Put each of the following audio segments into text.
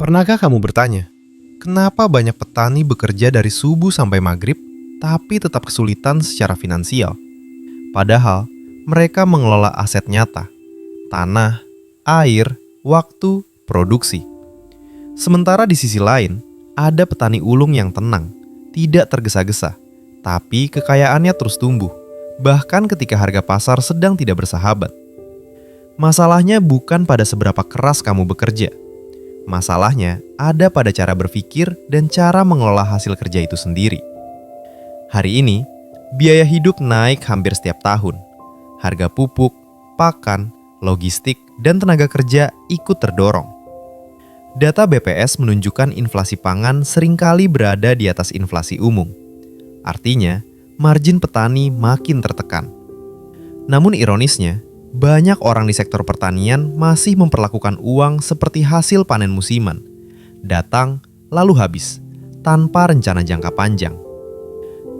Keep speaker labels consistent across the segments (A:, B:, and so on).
A: Pernahkah kamu bertanya, kenapa banyak petani bekerja dari subuh sampai maghrib, tapi tetap kesulitan secara finansial? Padahal, mereka mengelola aset nyata, tanah, air, waktu, produksi. Sementara di sisi lain, ada petani ulung yang tenang, tidak tergesa-gesa, tapi kekayaannya terus tumbuh, bahkan ketika harga pasar sedang tidak bersahabat. Masalahnya bukan pada seberapa keras kamu bekerja. Masalahnya ada pada cara berpikir dan cara mengelola hasil kerja itu sendiri. Hari ini, biaya hidup naik hampir setiap tahun. Harga pupuk, pakan, logistik, dan tenaga kerja ikut terdorong. Data BPS menunjukkan inflasi pangan seringkali berada di atas inflasi umum. Artinya, margin petani makin tertekan. Namun ironisnya, banyak orang di sektor pertanian masih memperlakukan uang seperti hasil panen musiman. Datang, lalu habis, tanpa rencana jangka panjang.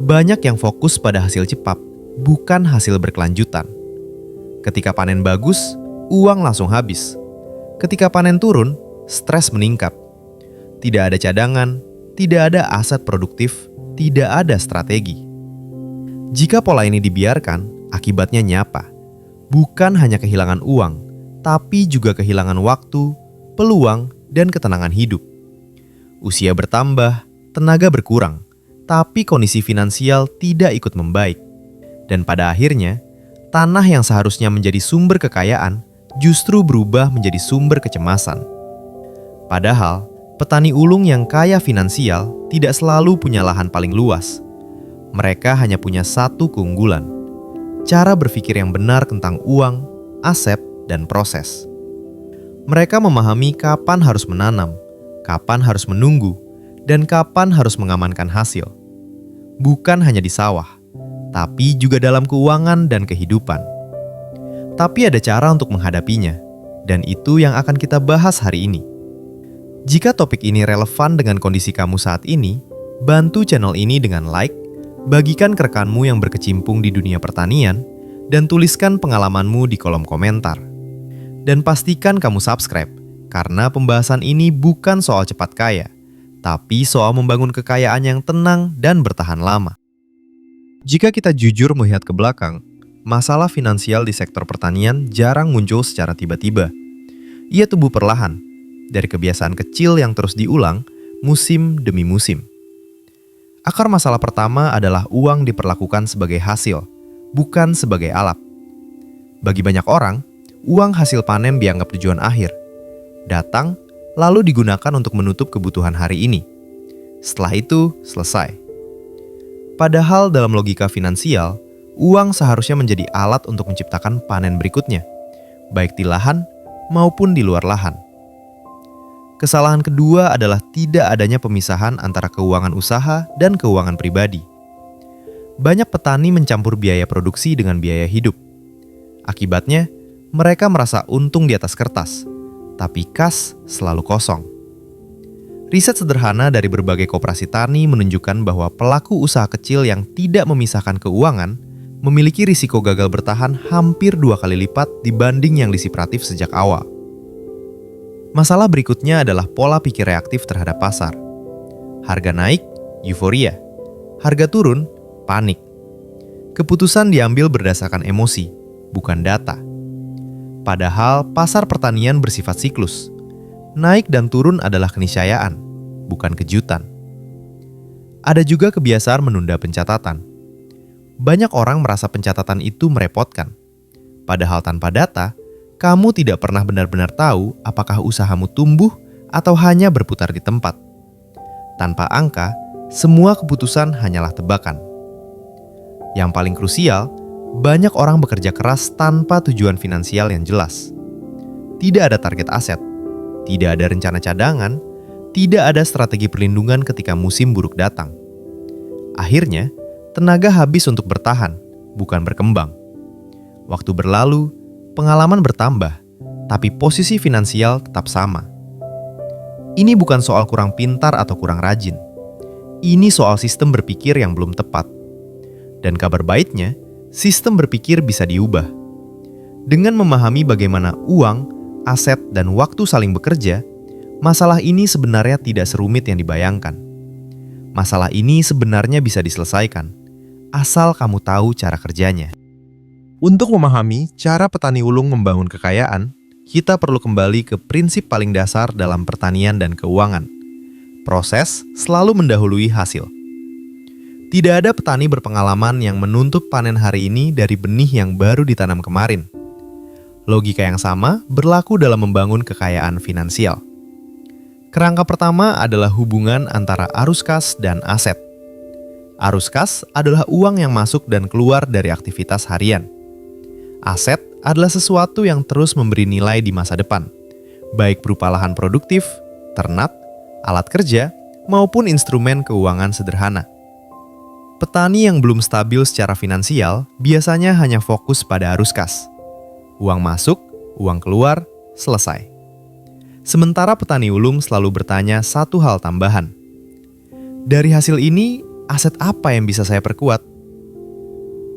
A: Banyak yang fokus pada hasil cepat, bukan hasil berkelanjutan. Ketika panen bagus, uang langsung habis. Ketika panen turun, stres meningkat. Tidak ada cadangan, tidak ada aset produktif, tidak ada strategi. Jika pola ini dibiarkan, akibatnya nyata. Bukan hanya kehilangan uang, tapi juga kehilangan waktu, peluang, dan ketenangan hidup. Usia bertambah, tenaga berkurang, tapi kondisi finansial tidak ikut membaik. Dan pada akhirnya, tanah yang seharusnya menjadi sumber kekayaan justru berubah menjadi sumber kecemasan. Padahal, petani ulung yang kaya finansial tidak selalu punya lahan paling luas. Mereka hanya punya satu keunggulan: cara berpikir yang benar tentang uang, aset, dan proses. Mereka memahami kapan harus menanam, kapan harus menunggu, dan kapan harus mengamankan hasil. Bukan hanya di sawah, tapi juga dalam keuangan dan kehidupan. Tapi ada cara untuk menghadapinya, dan itu yang akan kita bahas hari ini. Jika topik ini relevan dengan kondisi kamu saat ini, bantu channel ini dengan like, bagikan ke rekanmu yang berkecimpung di dunia pertanian, dan tuliskan pengalamanmu di kolom komentar. Dan pastikan kamu subscribe, karena pembahasan ini bukan soal cepat kaya, tapi soal membangun kekayaan yang tenang dan bertahan lama. Jika kita jujur melihat ke belakang, masalah finansial di sektor pertanian jarang muncul secara tiba-tiba. Ia tumbuh perlahan, dari kebiasaan kecil yang terus diulang, musim demi musim. Akar masalah pertama adalah uang diperlakukan sebagai hasil, bukan sebagai alat. Bagi banyak orang, uang hasil panen dianggap tujuan akhir. Datang, lalu digunakan untuk menutup kebutuhan hari ini. Setelah itu, selesai. Padahal dalam logika finansial, uang seharusnya menjadi alat untuk menciptakan panen berikutnya, baik di lahan maupun di luar lahan. Kesalahan kedua adalah tidak adanya pemisahan antara keuangan usaha dan keuangan pribadi. Banyak petani mencampur biaya produksi dengan biaya hidup. Akibatnya, mereka merasa untung di atas kertas, tapi kas selalu kosong. Riset sederhana dari berbagai koperasi tani menunjukkan bahwa pelaku usaha kecil yang tidak memisahkan keuangan memiliki risiko gagal bertahan hampir 2 kali lipat dibanding yang disipratif sejak awal. Masalah berikutnya adalah pola pikir reaktif terhadap pasar. Harga naik, euforia. Harga turun, panik. Keputusan diambil berdasarkan emosi, bukan data. Padahal pasar pertanian bersifat siklus. Naik dan turun adalah keniscayaan, bukan kejutan. Ada juga kebiasaan menunda pencatatan. Banyak orang merasa pencatatan itu merepotkan. Padahal tanpa data, kamu tidak pernah benar-benar tahu apakah usahamu tumbuh atau hanya berputar di tempat. Tanpa angka, semua keputusan hanyalah tebakan. Yang paling krusial, banyak orang bekerja keras tanpa tujuan finansial yang jelas. Tidak ada target aset, tidak ada rencana cadangan, tidak ada strategi perlindungan ketika musim buruk datang. Akhirnya, tenaga habis untuk bertahan, bukan berkembang. Waktu berlalu, pengalaman bertambah, tapi posisi finansial tetap sama. Ini bukan soal kurang pintar atau kurang rajin. Ini soal sistem berpikir yang belum tepat. Dan kabar baiknya, sistem berpikir bisa diubah. Dengan memahami bagaimana uang, aset, dan waktu saling bekerja, Masalah ini sebenarnya tidak serumit yang dibayangkan. Masalah ini sebenarnya bisa diselesaikan, asal kamu tahu cara kerjanya. Untuk memahami cara petani ulung membangun kekayaan, kita perlu kembali ke prinsip paling dasar dalam pertanian dan keuangan. Proses selalu mendahului hasil. Tidak ada petani berpengalaman yang menuntut panen hari ini dari benih yang baru ditanam kemarin. Logika yang sama berlaku dalam membangun kekayaan finansial. Kerangka pertama adalah hubungan antara arus kas dan aset. Arus kas adalah uang yang masuk dan keluar dari aktivitas harian. Aset adalah sesuatu yang terus memberi nilai di masa depan, baik berupa lahan produktif, ternak, alat kerja, maupun instrumen keuangan sederhana. Petani yang belum stabil secara finansial biasanya hanya fokus pada arus kas. Uang masuk, uang keluar, selesai. Sementara petani ulung selalu bertanya satu hal tambahan. Dari hasil ini, aset apa yang bisa saya perkuat?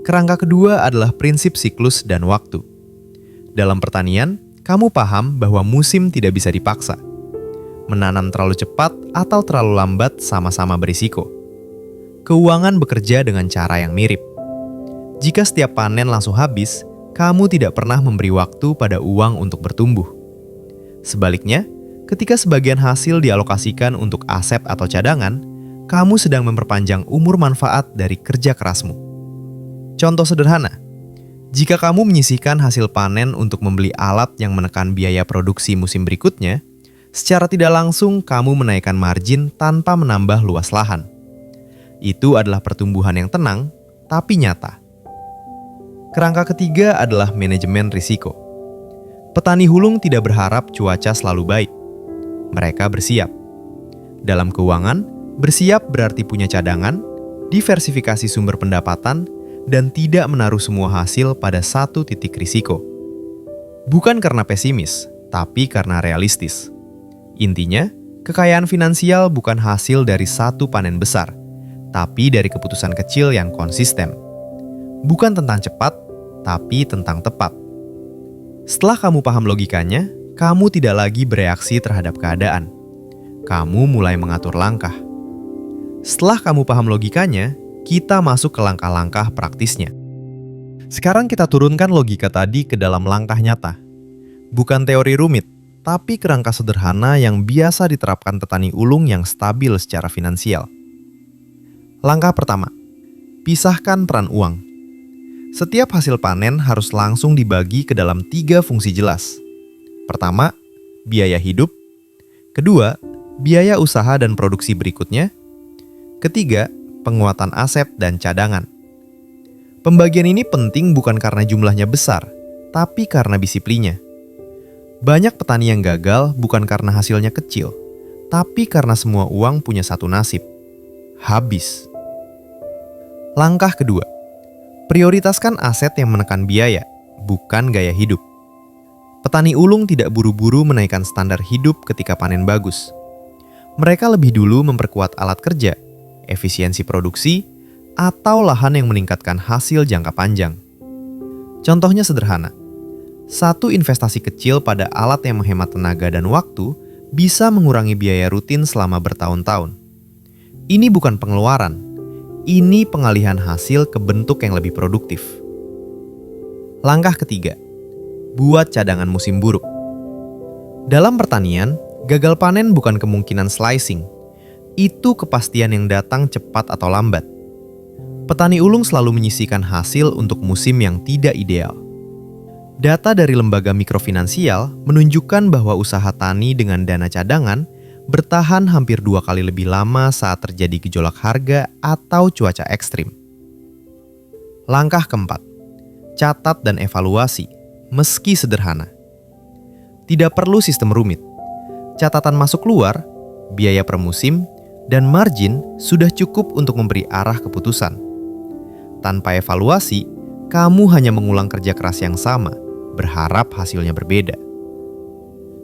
A: Kerangka kedua adalah prinsip siklus dan waktu. Dalam pertanian, kamu paham bahwa musim tidak bisa dipaksa. Menanam terlalu cepat atau terlalu lambat sama-sama berisiko. Keuangan bekerja dengan cara yang mirip. Jika setiap panen langsung habis, kamu tidak pernah memberi waktu pada uang untuk bertumbuh. Sebaliknya, ketika sebagian hasil dialokasikan untuk aset atau cadangan, kamu sedang memperpanjang umur manfaat dari kerja kerasmu. Contoh sederhana, jika kamu menyisihkan hasil panen untuk membeli alat yang menekan biaya produksi musim berikutnya, secara tidak langsung kamu menaikkan margin tanpa menambah luas lahan. Itu adalah pertumbuhan yang tenang, tapi nyata. Kerangka ketiga adalah manajemen risiko. Petani hulung tidak berharap cuaca selalu baik. Mereka bersiap. Dalam keuangan, bersiap berarti punya cadangan, diversifikasi sumber pendapatan, dan tidak menaruh semua hasil pada satu titik risiko. Bukan karena pesimis, tapi karena realistis. Intinya, kekayaan finansial bukan hasil dari satu panen besar, tapi dari keputusan kecil yang konsisten. Bukan tentang cepat, tapi tentang tepat. Setelah kamu paham logikanya, kamu tidak lagi bereaksi terhadap keadaan. Kamu mulai mengatur langkah. Setelah kamu paham logikanya, kita masuk ke langkah-langkah praktisnya. Sekarang kita turunkan logika tadi ke dalam langkah nyata. Bukan teori rumit, tapi kerangka sederhana yang biasa diterapkan petani ulung yang stabil secara finansial. Langkah pertama, pisahkan peran uang. Setiap hasil panen harus langsung dibagi ke dalam 3 fungsi jelas. Pertama, biaya hidup. Kedua, biaya usaha dan produksi berikutnya. Ketiga, penguatan aset dan cadangan. Pembagian ini penting bukan karena jumlahnya besar, tapi karena disiplinnya. Banyak petani yang gagal bukan karena hasilnya kecil, tapi karena semua uang punya satu nasib: habis. Langkah kedua, prioritaskan aset yang menekan biaya, bukan gaya hidup. Petani ulung tidak buru-buru menaikkan standar hidup ketika panen bagus. Mereka lebih dulu memperkuat alat kerja, efisiensi produksi, atau lahan yang meningkatkan hasil jangka panjang. Contohnya sederhana. Satu investasi kecil pada alat yang menghemat tenaga dan waktu bisa mengurangi biaya rutin selama bertahun-tahun. Ini bukan pengeluaran. Ini pengalihan hasil ke bentuk yang lebih produktif. Langkah ketiga, buat cadangan musim buruk. Dalam pertanian, gagal panen bukan kemungkinan slicing. Itu kepastian yang datang cepat atau lambat. Petani ulung selalu menyisihkan hasil untuk musim yang tidak ideal. Data dari lembaga mikrofinansial menunjukkan bahwa usaha tani dengan dana cadangan bertahan hampir 2 kali lebih lama saat terjadi gejolak harga atau cuaca ekstrim. Langkah keempat, catat dan evaluasi, meski sederhana. Tidak perlu sistem rumit. Catatan masuk keluar, biaya per musim, dan margin sudah cukup untuk memberi arah keputusan. Tanpa evaluasi, kamu hanya mengulang kerja keras yang sama, berharap hasilnya berbeda.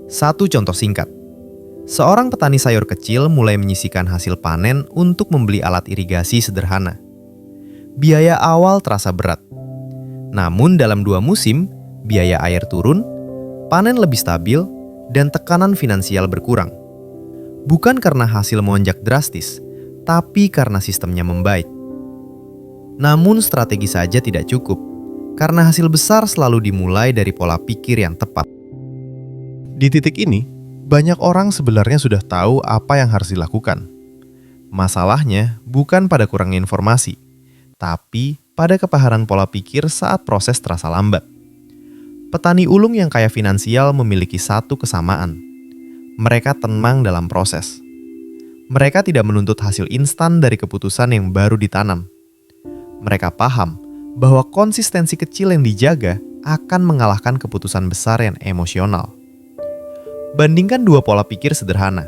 A: Satu contoh singkat. Seorang petani sayur kecil mulai menyisihkan hasil panen untuk membeli alat irigasi sederhana. Biaya awal terasa berat. Namun dalam 2 musim, biaya air turun, panen lebih stabil, dan tekanan finansial berkurang. Bukan karena hasil melonjak drastis, tapi karena sistemnya membaik. Namun strategi saja tidak cukup, karena hasil besar selalu dimulai dari pola pikir yang tepat. Di titik ini, banyak orang sebenarnya sudah tahu apa yang harus dilakukan. Masalahnya bukan pada kurangnya informasi, tapi pada kepaharan pola pikir saat proses terasa lambat. Petani ulung yang kaya finansial memiliki satu kesamaan. Mereka tenang dalam proses. Mereka tidak menuntut hasil instan dari keputusan yang baru ditanam. Mereka paham bahwa konsistensi kecil yang dijaga akan mengalahkan keputusan besar yang emosional. Bandingkan dua pola pikir sederhana.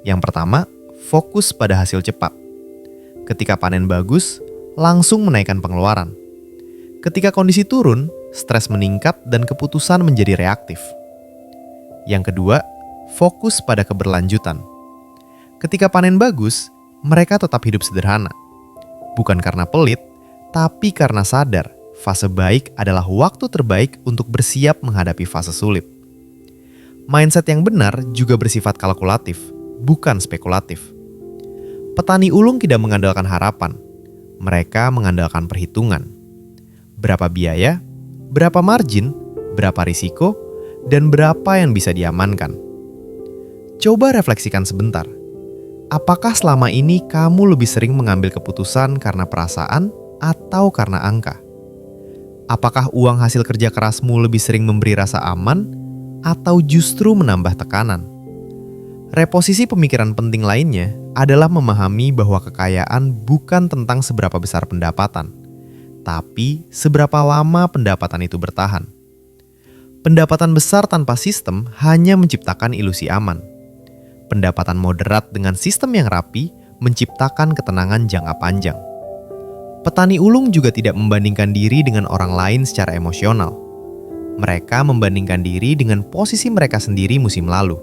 A: Yang pertama, fokus pada hasil cepat. Ketika panen bagus, langsung menaikkan pengeluaran. Ketika kondisi turun, stres meningkat dan keputusan menjadi reaktif. Yang kedua, fokus pada keberlanjutan. Ketika panen bagus, mereka tetap hidup sederhana. Bukan karena pelit, tapi karena sadar fase baik adalah waktu terbaik untuk bersiap menghadapi fase sulit. Mindset yang benar juga bersifat kalkulatif, bukan spekulatif. Petani ulung tidak mengandalkan harapan. Mereka mengandalkan perhitungan. Berapa biaya, berapa margin, berapa risiko, dan berapa yang bisa diamankan. Coba refleksikan sebentar. Apakah selama ini kamu lebih sering mengambil keputusan karena perasaan atau karena angka? Apakah uang hasil kerja kerasmu lebih sering memberi rasa aman atau justru menambah tekanan? Reposisi pemikiran penting lainnya adalah memahami bahwa kekayaan bukan tentang seberapa besar pendapatan, tapi seberapa lama pendapatan itu bertahan. Pendapatan besar tanpa sistem hanya menciptakan ilusi aman. Pendapatan moderat dengan sistem yang rapi menciptakan ketenangan jangka panjang. Petani ulung juga tidak membandingkan diri dengan orang lain secara emosional. Mereka membandingkan diri dengan posisi mereka sendiri musim lalu.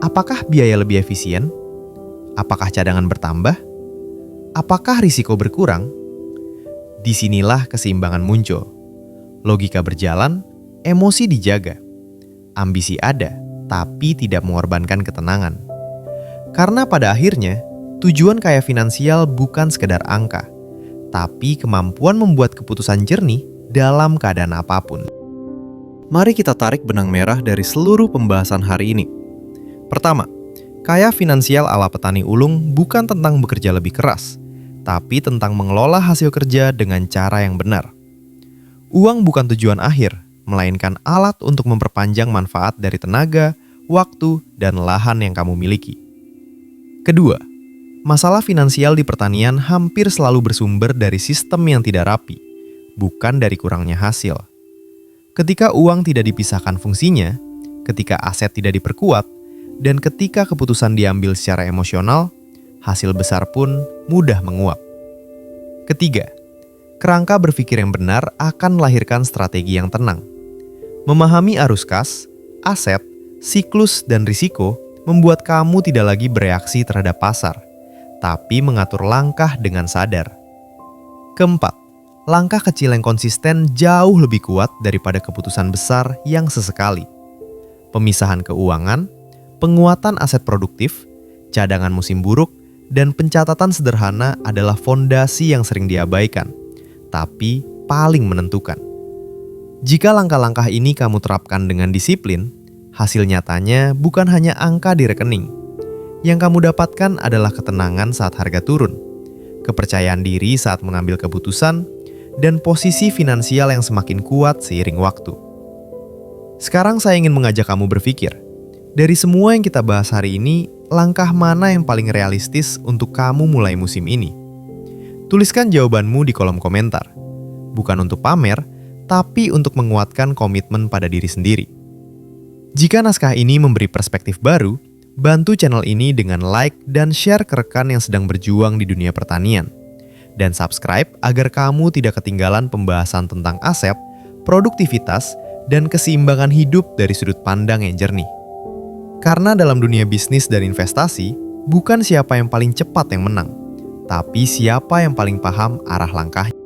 A: Apakah biaya lebih efisien? Apakah cadangan bertambah? Apakah risiko berkurang? Disinilah keseimbangan muncul. Logika berjalan, emosi dijaga. Ambisi ada, tapi tidak mengorbankan ketenangan. Karena pada akhirnya, tujuan kaya finansial bukan sekedar angka, tapi kemampuan membuat keputusan jernih dalam keadaan apapun. Mari kita tarik benang merah dari seluruh pembahasan hari ini. Pertama, kaya finansial ala petani ulung bukan tentang bekerja lebih keras, tapi tentang mengelola hasil kerja dengan cara yang benar. Uang bukan tujuan akhir, melainkan alat untuk memperpanjang manfaat dari tenaga, waktu, dan lahan yang kamu miliki. Kedua, masalah finansial di pertanian hampir selalu bersumber dari sistem yang tidak rapi, bukan dari kurangnya hasil. Ketika uang tidak dipisahkan fungsinya, ketika aset tidak diperkuat, dan ketika keputusan diambil secara emosional, hasil besar pun mudah menguap. Ketiga, kerangka berpikir yang benar akan melahirkan strategi yang tenang. Memahami arus kas, aset, siklus, dan risiko membuat kamu tidak lagi bereaksi terhadap pasar, tapi mengatur langkah dengan sadar. Keempat, langkah kecil yang konsisten jauh lebih kuat daripada keputusan besar yang sesekali. Pemisahan keuangan, penguatan aset produktif, cadangan musim buruk, dan pencatatan sederhana adalah fondasi yang sering diabaikan, tapi paling menentukan. Jika langkah-langkah ini kamu terapkan dengan disiplin, hasil nyatanya bukan hanya angka di rekening. Yang kamu dapatkan adalah ketenangan saat harga turun, kepercayaan diri saat mengambil keputusan, dan posisi finansial yang semakin kuat seiring waktu. Sekarang saya ingin mengajak kamu berpikir, dari semua yang kita bahas hari ini, langkah mana yang paling realistis untuk kamu mulai musim ini? Tuliskan jawabanmu di kolom komentar. Bukan untuk pamer, tapi untuk menguatkan komitmen pada diri sendiri. Jika naskah ini memberi perspektif baru, bantu channel ini dengan like dan share ke rekan yang sedang berjuang di dunia pertanian. Dan subscribe agar kamu tidak ketinggalan pembahasan tentang aset, produktivitas, dan keseimbangan hidup dari sudut pandang yang jernih. Karena dalam dunia bisnis dan investasi, bukan siapa yang paling cepat yang menang, tapi siapa yang paling paham arah langkahnya.